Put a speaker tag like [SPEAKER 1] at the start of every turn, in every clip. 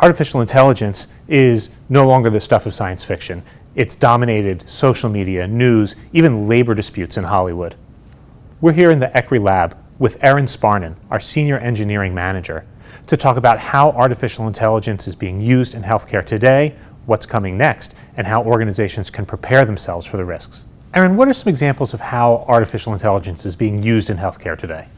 [SPEAKER 1] Artificial intelligence is no longer the stuff of science fiction. It's dominated social media, news, even labor disputes in Hollywood. We're here in the ECRI lab with Erin Sparnan, our senior engineering manager, to talk about how artificial intelligence is being used in healthcare today, what's coming next, and how organizations can prepare themselves for the risks. Erin, what are some examples of how artificial intelligence is being used in healthcare today?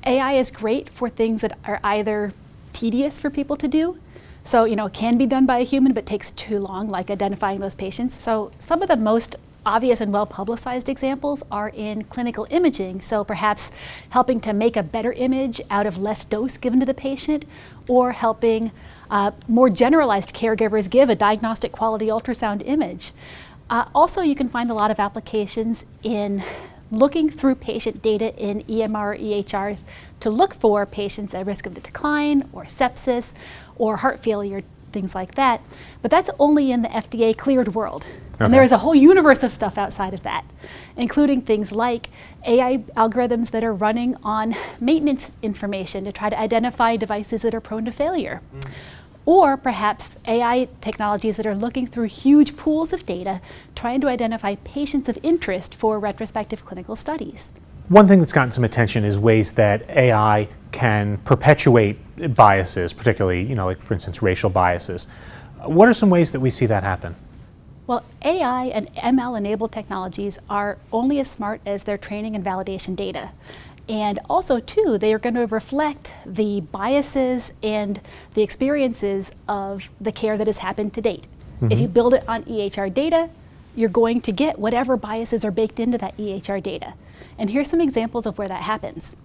[SPEAKER 2] AI is great for things that are either tedious for people to do, so it can be done by a human but takes too long, like identifying those patients. So some of the most obvious and well-publicized examples are in clinical imaging, so perhaps helping to make a better image out of less dose given to the patient, or helping more generalized caregivers give a diagnostic quality ultrasound image. Also, you can find a lot of applications in looking through patient data in EMR or EHRs to look for patients at risk of decline or sepsis or heart failure, things like that. But that's only in the FDA cleared world. Okay. And there is a whole universe of stuff outside of that, including things like AI algorithms that are running on maintenance information to try to identify devices that are prone to failure. Or perhaps AI technologies that are looking through huge pools of data, trying to identify patients of interest for retrospective clinical studies.
[SPEAKER 1] One thing that's gotten some attention is ways that AI can perpetuate biases, particularly, like for instance, racial biases. What are some ways that we see that happen?
[SPEAKER 2] Well, AI and ML-enabled technologies are only as smart as their training and validation data. And also, too, they are going to reflect the biases and the experiences of the care that has happened to date. If you build it on EHR data, you're going to get whatever biases are baked into that EHR data. And here's some examples of where that happens.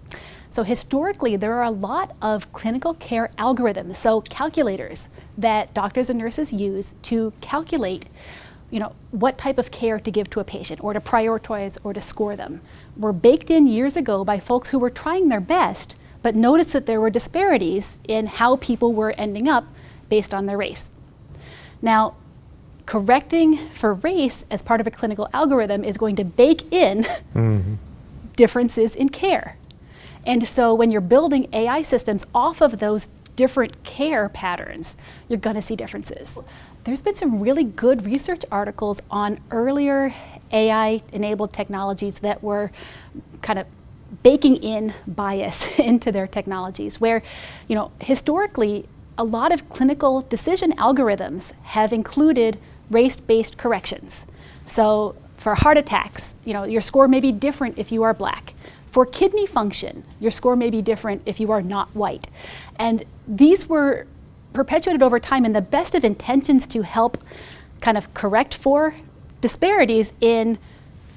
[SPEAKER 2] So historically, there are a lot of clinical care algorithms, so calculators that doctors and nurses use to calculate what type of care to give to a patient or to prioritize or to score them, were baked in years ago by folks who were trying their best, but noticed that there were disparities in how people were ending up based on their race. Now, correcting for race as part of a clinical algorithm is going to bake in differences in care. And so when you're building AI systems off of those different care patterns, you're going to see differences. There's been some really good research articles on earlier AI-enabled technologies that were kind of baking in bias into their technologies, where, historically, a lot of clinical decision algorithms have included race-based corrections. So for heart attacks, your score may be different if you are Black. For kidney function, your score may be different if you are not white. And these were perpetuated over time in the best of intentions to help kind of correct for disparities in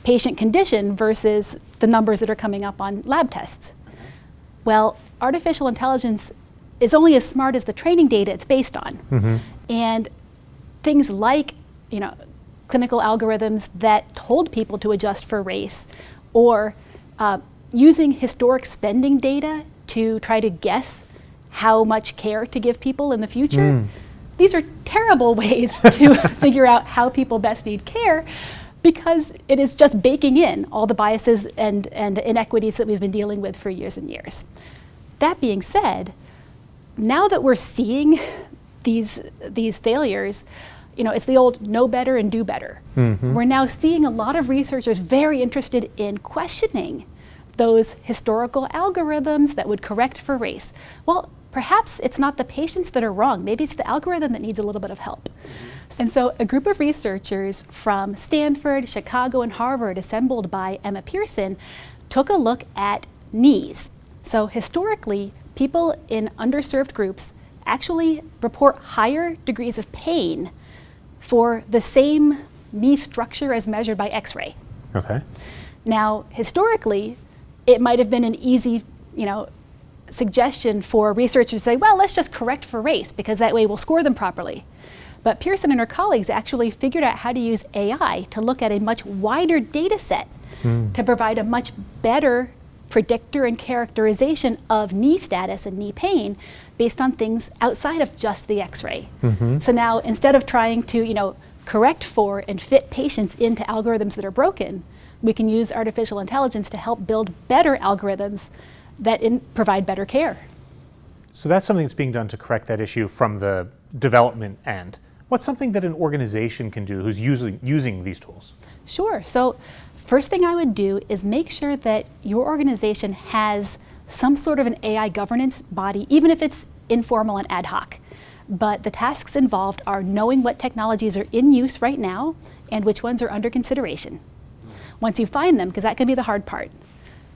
[SPEAKER 2] patient condition versus the numbers that are coming up on lab tests. Well, artificial intelligence is only as smart as the training data it's based on. And things like, clinical algorithms that told people to adjust for race, or using historic spending data to try to guess how much care to give people in the future. These are terrible ways to figure out how people best need care, because it is just baking in all the biases and inequities that we've been dealing with for years and years. That being said, now that we're seeing these failures, it's the old know better and do better. We're now seeing a lot of researchers very interested in questioning those historical algorithms that would correct for race. Well, perhaps it's not the patients that are wrong. Maybe it's the algorithm that needs a little bit of help. And so a group of researchers from Stanford, Chicago, and Harvard, assembled by Emma Pearson, took a look at knees. So historically, people in underserved groups actually report higher degrees of pain for the same knee structure as measured by X-ray.
[SPEAKER 1] Okay.
[SPEAKER 2] Now, historically, it might have been an easy, suggestion for researchers to say, well, let's just correct for race, because that way we'll score them properly. But Pearson and her colleagues actually figured out how to use AI to look at a much wider data set to provide a much better predictor and characterization of knee status and knee pain based on things outside of just the X-ray. So now, instead of trying to, correct for and fit patients into algorithms that are broken, we can use artificial intelligence to help build better algorithms that provide better care.
[SPEAKER 1] So that's something that's being done to correct that issue from the development end, what's something that an organization can do who's using these tools?
[SPEAKER 2] Sure. So first thing I would do is make sure that your organization has some sort of an AI governance body, even if it's informal and ad hoc. But the tasks involved are knowing what technologies are in use right now and which ones are under consideration. Once you find them, because that can be the hard part,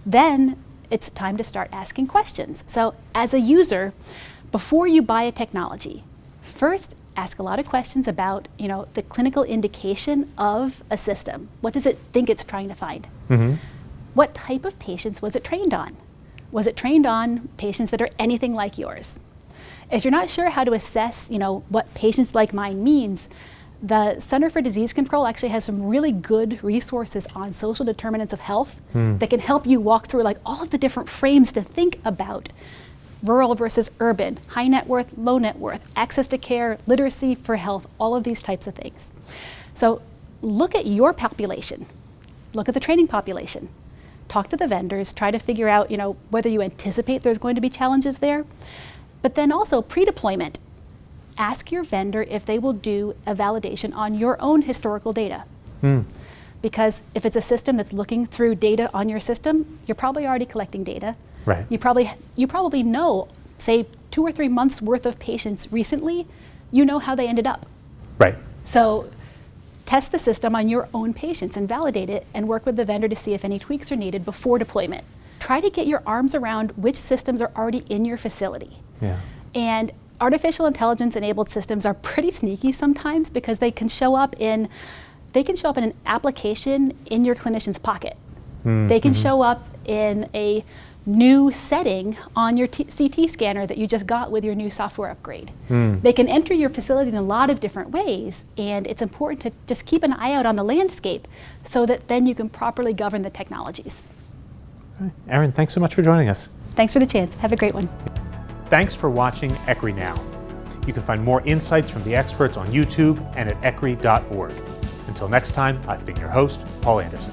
[SPEAKER 2] then it's time to start asking questions. So as a user, before you buy a technology, first ask a lot of questions about, the clinical indication of a system. What does it think it's trying to find?
[SPEAKER 1] Mm-hmm.
[SPEAKER 2] What type of patients was it trained on? Was it trained on patients that are anything like yours? If you're not sure how to assess, what patients like mine means, the Center for Disease Control actually has some really good resources on social determinants of health that can help you walk through all of the different frames to think about rural versus urban, high net worth, low net worth, access to care, literacy for health, all of these types of things. So look at your population, look at the training population, talk to the vendors, try to figure out, whether you anticipate there's going to be challenges there. But then also pre-deployment, ask your vendor if they will do a validation on your own historical data. Because if it's a system that's looking through data on your system, you're probably already collecting data.
[SPEAKER 1] Right.
[SPEAKER 2] You probably know, say, 2 or 3 months worth of patients recently, you know how they ended up.
[SPEAKER 1] Right.
[SPEAKER 2] So test the system on your own patients and validate it and work with the vendor to see if any tweaks are needed before deployment. Try to get your arms around which systems are already in your facility.
[SPEAKER 1] Yeah.
[SPEAKER 2] And artificial intelligence enabled systems are pretty sneaky sometimes because they can show up in an application in your clinician's pocket. They can show up in a new setting on your CT scanner that you just got with your new software upgrade. They can enter your facility in a lot of different ways, and it's important to just keep an eye out on the landscape so that then you can properly govern the technologies.
[SPEAKER 1] Okay. Erin, thanks so much for joining us.
[SPEAKER 2] Thanks for the chance. Have a great one.
[SPEAKER 1] Thanks for watching ECRI Now. You can find more insights from the experts on YouTube and at ecri.org. Until next time, I've been your host, Paul Anderson.